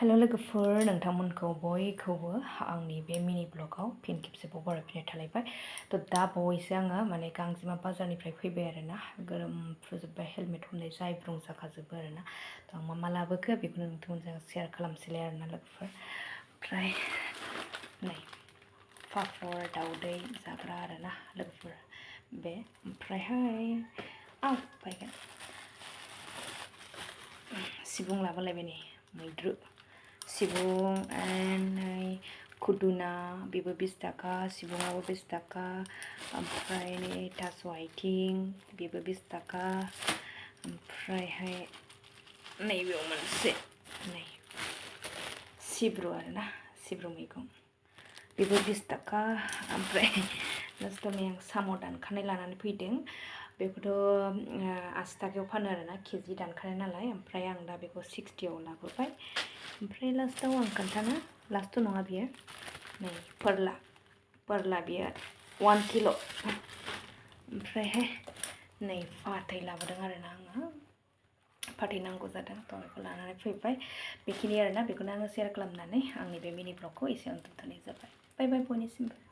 हेल' लोगोफोर नोंथांमोनखौ बयखौबो आंनि बे मिनि ब्लगाव फिन खेबसेबाव बरायफिननाय थालायबाय दा बावैसो आङो माने गांजेमा बाजारनिफ्राय फैबाय आरोना गोरोमफ्रुजोब्बाय हेलमेट हमनाय जायब्रुं जाखाजोबो आरोना आं मा लाबोखो बेखौनो नोंथांमोनजों शेयार खालामसैलाय आरोना लोगोफोर ओमफ्राय नै पापर दाउदै जाग्रा आरोना लोगोफोर बे ओमफ्रायहाय बायगोन सिबुं लाबोलायबाय नै मैद्रु सिबुं नै खुदुना बेबो 20 थाखा सिबुङाबो 20 थाखा ओमफ्राय नै थास' आथिं बेबो 20 थाखा ओमफ्रायहाय नैबेयाव मोनसे नै सिब्रु आरोना सिब्रु मैगं बेबो 20 थाखा ओमफ्राय लास्टआव नै आं साम' दानखानाय लानानै फैदों बेखौथ' 80 थाखायाव फानो आरोना केजि दानखानाय नालाय ओमफ्राय आं दा बेखौ 60आव लाबोबाय ओमफ्राय लास्टआव आं खोन्थानो लास्टथ' नङा बियो नै फोरला बियो 1 किल' ओमफ्रायहाय नै फाथै लाबोदों आरोना आङो फाथै नांगौ जादों थ' बेखौ लानानै फैबाय बेखिनि आरोना बेखौनो आङो शेयार खालामनानै आंनि बे मिनि ब्लगखौ एसेयावनो दोनथ'नाय जाबाय बाय बाय बयनिसिमबो